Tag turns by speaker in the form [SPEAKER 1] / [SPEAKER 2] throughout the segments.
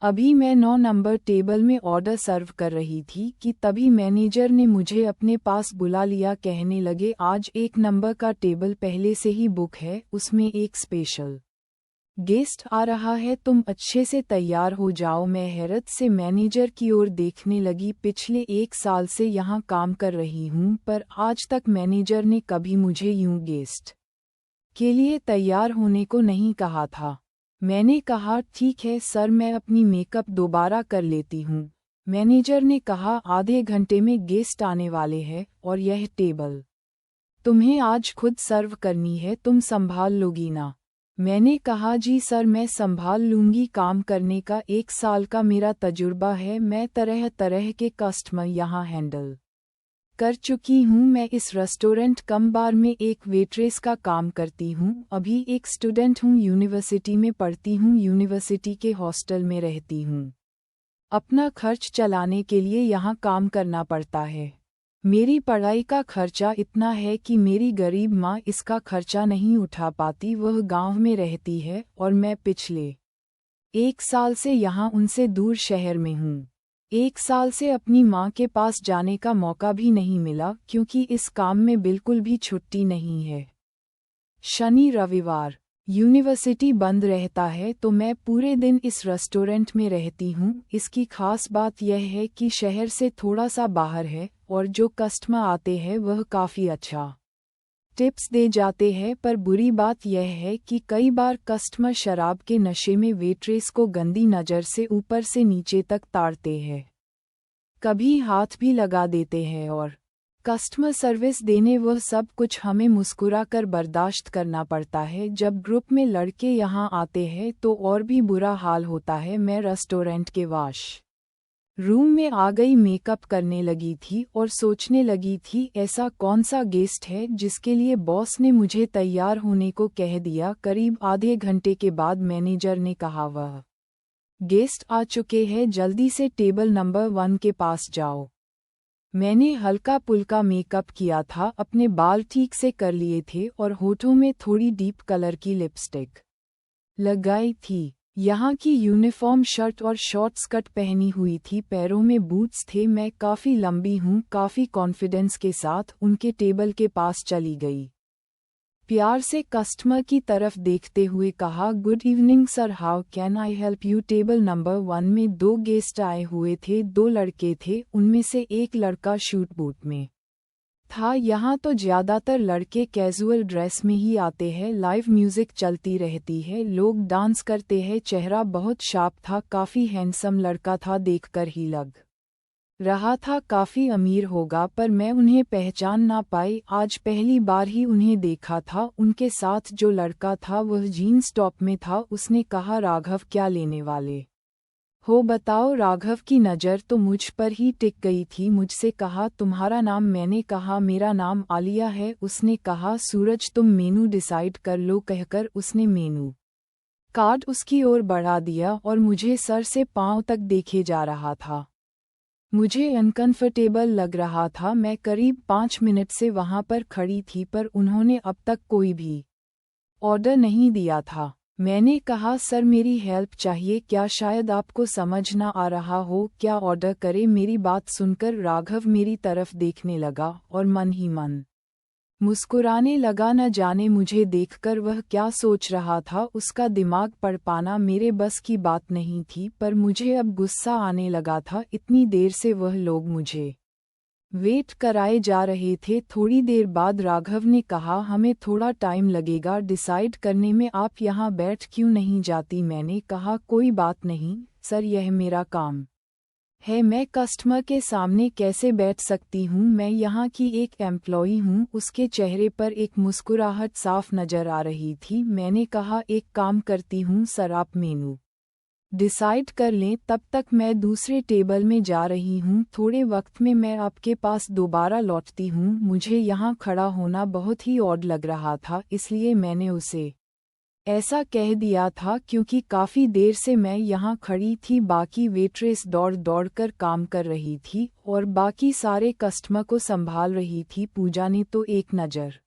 [SPEAKER 1] अभी मैं 9 number table में ऑर्डर सर्व कर रही थी कि तभी मैनेजर ने मुझे अपने पास बुला लिया। कहने लगे, आज 1 नंबर का टेबल पहले से ही बुक है, उसमें एक स्पेशल गेस्ट आ रहा है, तुम अच्छे से तैयार हो जाओ। मैं हैरत से मैनेजर की ओर देखने लगी। पिछले 1 साल से यहाँ काम कर रही हूँ, पर आज तक मैनेजर ने कभी मुझे यूं गेस्ट के लिए तैयार होने को नहीं कहा था। मैंने कहा, ठीक है सर, मैं अपनी मेकअप दोबारा कर लेती हूँ। मैनेजर ने कहा, आधे घंटे में गेस्ट आने वाले हैं और यह टेबल तुम्हें आज खुद सर्व करनी है, तुम संभाल लोगी ना? मैंने कहा, जी सर, मैं संभाल लूंगी। काम करने का 1 साल का मेरा तजुर्बा है, मैं तरह तरह के कस्टमर यहाँ हैंडल कर चुकी हूँ। मैं इस रेस्टोरेंट कम बार में एक वेट्रेस का काम करती हूँ। अभी एक स्टूडेंट हूँ, यूनिवर्सिटी में पढ़ती हूँ, यूनिवर्सिटी के हॉस्टल में रहती हूँ। अपना खर्च चलाने के लिए यहाँ काम करना पड़ता है। मेरी पढ़ाई का खर्चा इतना है कि मेरी गरीब माँ इसका खर्चा नहीं उठा पाती। वह गांव में रहती है और मैं पिछले 1 साल से यहाँ उनसे दूर शहर में हूँ। 1 साल से अपनी माँ के पास जाने का मौका भी नहीं मिला, क्योंकि इस काम में बिल्कुल भी छुट्टी नहीं है। शनि रविवार यूनिवर्सिटी बंद रहता है, तो मैं पूरे दिन इस रेस्टोरेंट में रहती हूँ। इसकी खास बात यह है कि शहर से थोड़ा सा बाहर है और जो कस्टमर आते हैं वह काफ़ी अच्छा टिप्स दे जाते हैं, पर बुरी बात यह है कि कई बार कस्टमर शराब के नशे में वेट्रेस को गंदी नज़र से ऊपर से नीचे तक ताड़ते हैं, कभी हाथ भी लगा देते हैं और कस्टमर सर्विस देने वह सब कुछ हमें मुस्कुरा कर बर्दाश्त करना पड़ता है। जब ग्रुप में लड़के यहाँ आते हैं तो और भी बुरा हाल होता है। मैं रेस्टोरेंट के वॉश रूम में आ गई, मेकअप करने लगी थी और सोचने लगी थी, ऐसा कौन सा गेस्ट है जिसके लिए बॉस ने मुझे तैयार होने को कह दिया। करीब आधे घंटे के बाद मैनेजर ने कहा, वह गेस्ट आ चुके हैं, जल्दी से टेबल नंबर 1 के पास जाओ। मैंने हल्का पुल्का मेकअप किया था, अपने बाल ठीक से कर लिए थे और होठों में थोड़ी डीप कलर की लिपस्टिक लगाई थी। यहाँ की यूनिफॉर्म शर्ट और शॉर्ट स्कर्ट पहनी हुई थी, पैरों में बूट्स थे। मैं काफ़ी लंबी हूँ, काफ़ी कॉन्फिडेंस के साथ उनके टेबल के पास चली गई। प्यार से कस्टमर की तरफ देखते हुए कहा, good evening sir, how can I help you? Table number 1 में 2 गेस्ट आए हुए थे, 2 लड़के थे, उनमें से एक लड़का शूट बूट में था। यहाँ तो ज़्यादातर लड़के कैजुअल ड्रेस में ही आते हैं। लाइव म्यूज़िक चलती रहती है, लोग डांस करते हैं। चेहरा बहुत शार्प था, काफ़ी हैंडसम लड़का था, देखकर ही लग रहा था काफ़ी अमीर होगा, पर मैं उन्हें पहचान ना पाई। आज पहली बार ही उन्हें देखा था। उनके साथ जो लड़का था वह जीन्स टॉप में था। उसने कहा, राघव, क्या लेने वाले हो बताओ? राघव की नज़र तो मुझ पर ही टिक गई थी। मुझसे कहा, तुम्हारा नाम? मैंने कहा, मेरा नाम आलिया है। उसने कहा, सूरज, तुम मेनू डिसाइड कर लो। कहकर उसने मेनू कार्ड उसकी ओर बढ़ा दिया और मुझे सर से पांव तक देखे जा रहा था। मुझे अनकंफर्टेबल लग रहा था। मैं करीब 5 मिनट से वहां पर खड़ी थी, पर उन्होंने अब तक कोई भी ऑर्डर नहीं दिया था। मैंने कहा, सर, मेरी हेल्प चाहिए। क्या शायद आपको समझ ना आ रहा हो? क्या ऑर्डर करे? मेरी बात सुनकर राघव मेरी तरफ देखने लगा और मन ही मन मुस्कुराने लगा। न जाने मुझे देखकर वह क्या सोच रहा था, उसका दिमाग पढ़ पाना मेरे बस की बात नहीं थी। पर मुझे अब गुस्सा आने लगा था। इतनी देर से वह लोग मुझे वेट कराए जा रहे थे। थोड़ी देर बाद राघव ने कहा, हमें थोड़ा टाइम लगेगा डिसाइड करने में, आप यहाँ बैठ क्यों नहीं जाती? मैंने कहा, कोई बात नहीं सर, यह मेरा काम है, मैं कस्टमर के सामने कैसे बैठ सकती हूँ? मैं यहाँ की एक एम्प्लॉई हूँ। उसके चेहरे पर एक मुस्कुराहट साफ नजर आ रही थी। मैंने कहा, एक काम करती हूँ सर, आप मेनू डिसाइड कर लें, तब तक मैं दूसरे टेबल में जा रही हूँ। थोड़े वक्त में मैं आपके पास दोबारा लौटती हूँ। मुझे यहाँ खड़ा होना बहुत ही ऑड लग रहा था, इसलिए मैंने उसे ऐसा कह दिया था, क्योंकि काफ़ी देर से मैं यहाँ खड़ी थी। बाकी वेट्रेस दौड़ दौड़ कर काम कर रही थी और बाकी सारे कस्टमर को संभाल रही थी। पूजा ने तो एक नज़र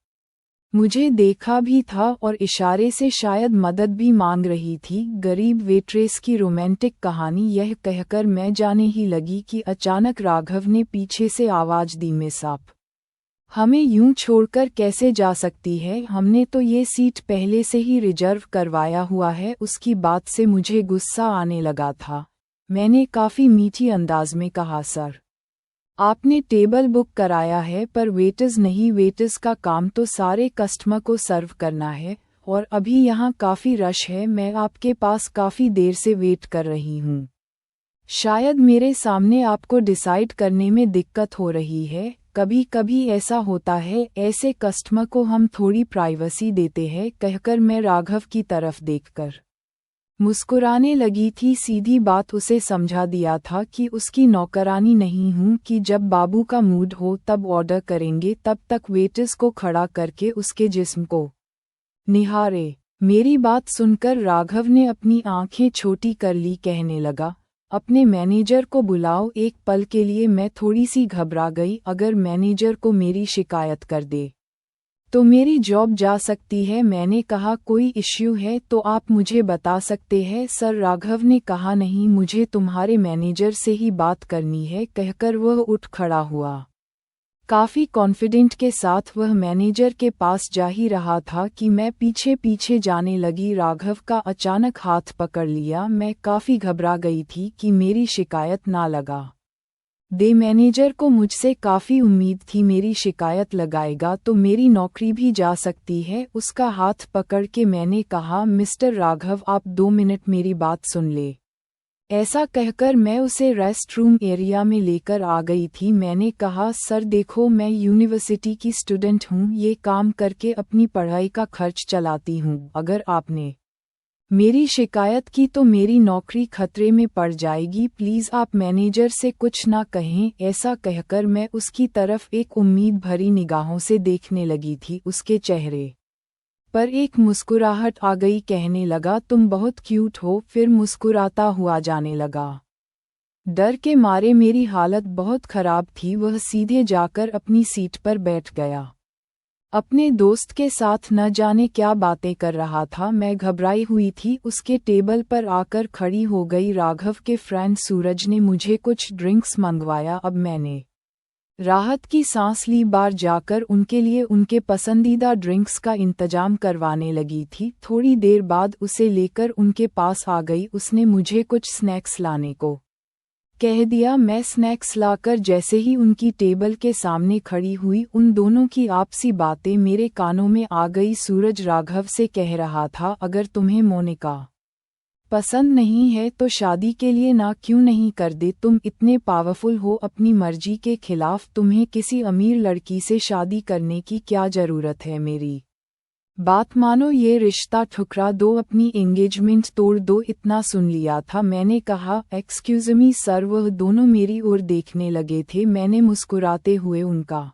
[SPEAKER 1] मुझे देखा भी था और इशारे से शायद मदद भी मांग रही थी। गरीब वेट्रेस की रोमांटिक कहानी, यह कहकर मैं जाने ही लगी कि अचानक राघव ने पीछे से आवाज दी, मिस आप हमें यूं छोड़कर कैसे जा सकती है, हमने तो ये सीट पहले से ही रिजर्व करवाया हुआ है। उसकी बात से मुझे गुस्सा आने लगा था। मैंने काफ़ी मीठी अंदाज में कहा, सर आपने टेबल बुक कराया है पर वेटर्स नहीं, वेटर्स का काम तो सारे कस्टमर को सर्व करना है और अभी यहाँ काफ़ी रश है। मैं आपके पास काफ़ी देर से वेट कर रही हूँ। शायद मेरे सामने आपको डिसाइड करने में दिक्कत हो रही है। कभी कभी ऐसा होता है, ऐसे कस्टमर को हम थोड़ी प्राइवेसी देते हैं, कहकर मैं राघव की तरफ देखकर मुस्कुराने लगी थी। सीधी बात उसे समझा दिया था कि उसकी नौकरानी नहीं हूँ कि जब बाबू का मूड हो तब ऑर्डर करेंगे, तब तक वेटर्स को खड़ा करके उसके जिस्म को निहारे। मेरी बात सुनकर राघव ने अपनी आंखें छोटी कर ली, कहने लगा, अपने मैनेजर को बुलाओ। एक पल के लिए मैं थोड़ी सी घबरा गई। अगर मैनेजर को मेरी शिकायत कर दे तो मेरी जॉब जा सकती है। मैंने कहा, कोई इश्यू है तो आप मुझे बता सकते हैं सर। राघव ने कहा, नहीं, मुझे तुम्हारे मैनेजर से ही बात करनी है, कहकर वह उठ खड़ा हुआ। काफ़ी कॉन्फिडेंट के साथ वह मैनेजर के पास जा ही रहा था कि मैं पीछे पीछे जाने लगी। राघव का अचानक हाथ पकड़ लिया। मैं काफ़ी घबरा गई थी कि मेरी शिकायत ना लगा दे। मैनेजर को मुझसे काफ़ी उम्मीद थी, मेरी शिकायत लगाएगा तो मेरी नौकरी भी जा सकती है। उसका हाथ पकड़ के मैंने कहा, मिस्टर राघव, आप 2 मिनट मेरी बात सुन ले। ऐसा कहकर मैं उसे रेस्ट रूम एरिया में लेकर आ गई थी। मैंने कहा, सर देखो, मैं यूनिवर्सिटी की स्टूडेंट हूँ, ये काम करके अपनी पढ़ाई का खर्च चलाती हूँ। अगर आपने मेरी शिकायत की तो मेरी नौकरी खतरे में पड़ जाएगी। प्लीज़ आप मैनेजर से कुछ ना कहें। ऐसा कहकर मैं उसकी तरफ एक उम्मीद भरी निगाहों से देखने लगी थी। उसके चेहरे पर एक मुस्कुराहट आ गई। कहने लगा, तुम बहुत क्यूट हो। फिर मुस्कुराता हुआ जाने लगा। डर के मारे मेरी हालत बहुत खराब थी। वह सीधे जाकर अपनी सीट पर बैठ गया। अपने दोस्त के साथ न जाने क्या बातें कर रहा था। मैं घबराई हुई थी। उसके टेबल पर आकर खड़ी हो गई। राघव के फ्रेंड सूरज ने मुझे कुछ ड्रिंक्स मंगवाया। अब मैंने राहत की सांस ली। बार जाकर उनके लिए उनके पसंदीदा ड्रिंक्स का इंतजाम करवाने लगी थी। थोड़ी देर बाद उसे लेकर उनके पास आ गई। उसने मुझे कुछ स्नैक्स लाने को कह दिया। मैं स्नैक्स लाकर जैसे ही उनकी टेबल के सामने खड़ी हुई, उन दोनों की आपसी बातें मेरे कानों में आ गई। सूरज राघव से कह रहा था, अगर तुम्हें मोनिका पसंद नहीं है तो शादी के लिए ना क्यों नहीं कर दे। तुम इतने पावरफुल हो, अपनी मर्जी के खिलाफ तुम्हें किसी अमीर लड़की से शादी करने की क्या जरूरत है। मेरी बात मानो, ये रिश्ता ठुकरा दो, अपनी एंगेजमेंट तोड़ दो। इतना सुन लिया था। मैंने कहा, एक्सक्यूज मी सर। वह दोनों मेरी ओर देखने लगे थे। मैंने मुस्कुराते हुए उनका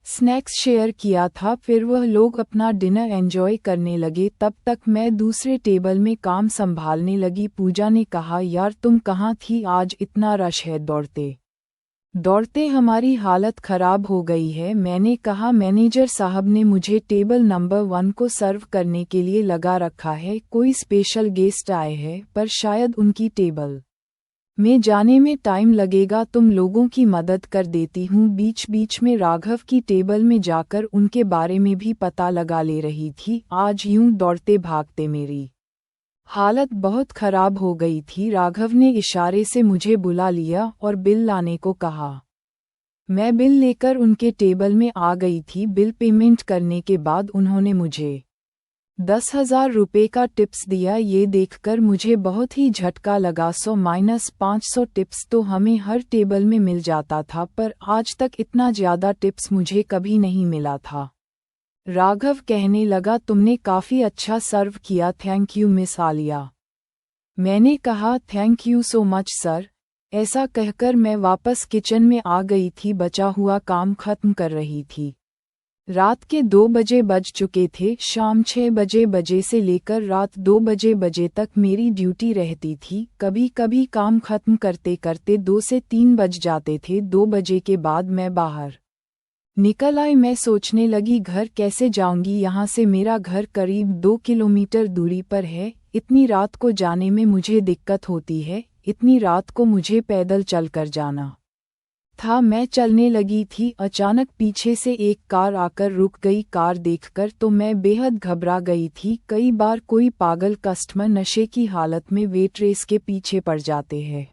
[SPEAKER 1] स्नैक्स शेयर किया था। फिर वह लोग अपना डिनर एंजॉय करने लगे। तब तक मैं दूसरे टेबल में काम संभालने लगी। पूजा ने कहा, यार तुम कहाँ थी, आज इतना रश है, दौड़ते दौड़ते हमारी हालत खराब हो गई है। मैंने कहा, मैनेजर साहब ने मुझे टेबल नंबर 1 को सर्व करने के लिए लगा रखा है। कोई स्पेशल गेस्ट आए हैं, पर शायद उनकी टेबल में जाने में टाइम लगेगा। तुम लोगों की मदद कर देती हूँ। बीच बीच में राघव की टेबल में जाकर उनके बारे में भी पता लगा ले रही थी। आज यूं दौड़ते भागते मेरी हालत बहुत खराब हो गई थी। राघव ने इशारे से मुझे बुला लिया और बिल लाने को कहा। मैं बिल लेकर उनके टेबल में आ गई थी। बिल पेमेंट करने के बाद उन्होंने मुझे 10,000 रुपये का टिप्स दिया। ये देखकर मुझे बहुत ही झटका लगा। 100-500 टिप्स तो हमें हर टेबल में मिल जाता था, पर आज तक इतना ज़्यादा टिप्स मुझे कभी नहीं मिला था। राघव कहने लगा, तुमने काफ़ी अच्छा सर्व किया, थैंक यू मिस आलिया। मैंने कहा, thank you so much sir. ऐसा कहकर मैं वापस किचन में आ गई थी। बचा हुआ काम खत्म कर रही थी। रात के 2 बजे बज चुके थे। शाम 6 बजे से लेकर रात 2 बजे तक मेरी ड्यूटी रहती थी। कभी कभी काम खत्म करते करते 2 से 3 बज जाते थे। 2 बजे के बाद मैं बाहर निकल आई। मैं सोचने लगी घर कैसे जाऊंगी, यहाँ से मेरा घर करीब 2 किलोमीटर दूरी पर है। इतनी रात को जाने में मुझे दिक्कत होती है, इतनी रात को मुझे पैदल चलकर जाना था। मैं चलने लगी थी, अचानक पीछे से एक कार आकर रुक गई। कार देखकर तो मैं बेहद घबरा गई थी। कई बार कोई पागल कस्टमर नशे की हालत में वेट्रेस के पीछे पड़ जाते हैं।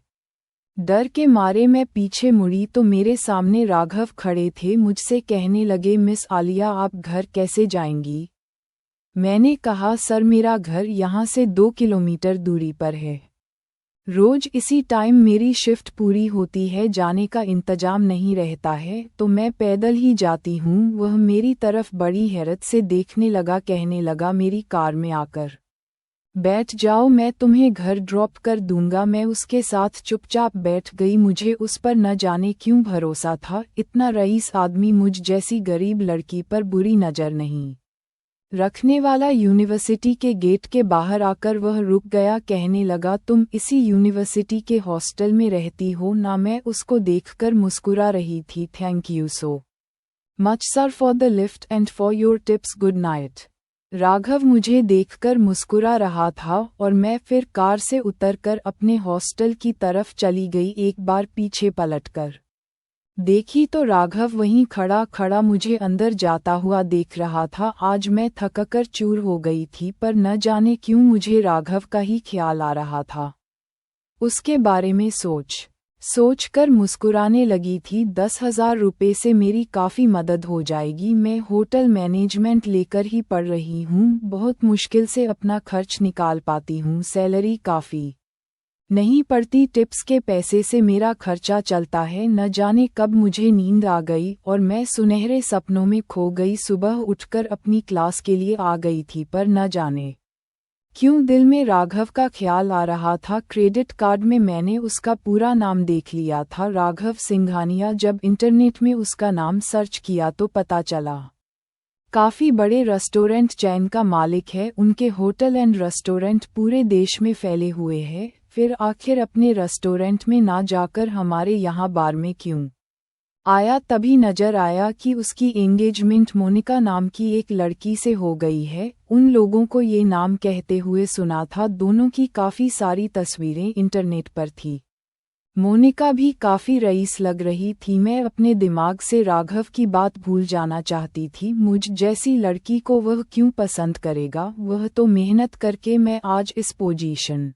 [SPEAKER 1] डर के मारे मैं पीछे मुड़ी तो मेरे सामने राघव खड़े थे। मुझसे कहने लगे, मिस आलिया आप घर कैसे जाएंगी? मैंने कहा, सर मेरा घर यहाँ से 2 किलोमीटर दूरी पर है। रोज इसी टाइम मेरी शिफ्ट पूरी होती है, जाने का इंतजाम नहीं रहता है तो मैं पैदल ही जाती हूँ। वह मेरी तरफ बड़ी हैरत से देखने लगा, कहने लगा, मेरी कार में आकर बैठ जाओ, मैं तुम्हें घर ड्रॉप कर दूंगा। मैं उसके साथ चुपचाप बैठ गई। मुझे उस पर न जाने क्यों भरोसा था, इतना रईस आदमी मुझ जैसी गरीब लड़की पर बुरी नज़र नहीं रखने वाला। यूनिवर्सिटी के गेट के बाहर आकर वह रुक गया, कहने लगा, तुम इसी यूनिवर्सिटी के हॉस्टल में रहती हो ना? मैं उसको देखकर मुस्कुरा रही थी। Thank you so much sir for the lift and for your tips, good night. Raghav मुझे देखकर मुस्कुरा रहा था और मैं फिर कार से उतरकर अपने हॉस्टल की तरफ चली गई। एक बार पीछे पलटकर देखी तो राघव वहीं खड़ा खड़ा मुझे अंदर जाता हुआ देख रहा था। आज मैं थककर चूर हो गई थी, पर न जाने क्यों मुझे राघव का ही ख्याल आ रहा था। उसके बारे में सोचकर मुस्कुराने लगी थी। 10,000 रुपये से मेरी काफ़ी मदद हो जाएगी। मैं होटल मैनेजमेंट लेकर ही पढ़ रही हूँ, बहुत मुश्किल से अपना खर्च निकाल पाती हूँ। सैलरी काफ़ी नहीं पड़ती, टिप्स के पैसे से मेरा खर्चा चलता है। न जाने कब मुझे नींद आ गई और मैं सुनहरे सपनों में खो गई। सुबह उठकर अपनी क्लास के लिए आ गई थी, पर न जाने क्यों दिल में राघव का ख्याल आ रहा था। क्रेडिट कार्ड में मैंने उसका पूरा नाम देख लिया था, राघव सिंघानिया। जब इंटरनेट में उसका नाम सर्च किया तो पता चला काफ़ी बड़े रेस्टोरेंट चैन का मालिक है। उनके होटल एंड रेस्टोरेंट पूरे देश में फैले हुए हैं। फिर आखिर अपने रेस्टोरेंट में ना जाकर हमारे यहाँ बार में क्यों आया? तभी नजर आया कि उसकी एंगेजमेंट मोनिका नाम की एक लड़की से हो गई है। उन लोगों को ये नाम कहते हुए सुना था। दोनों की काफ़ी सारी तस्वीरें इंटरनेट पर थी। मोनिका भी काफ़ी रईस लग रही थी। मैं अपने दिमाग से राघव की बात भूल जाना चाहती थी। मुझ जैसी लड़की को वह क्यों पसंद करेगा? वह तो मेहनत करके मैं आज इस पोजीशन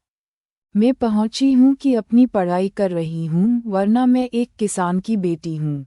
[SPEAKER 1] में पहुंची हूँ कि अपनी पढ़ाई कर रही हूँ, वरना मैं एक किसान की बेटी हूँ।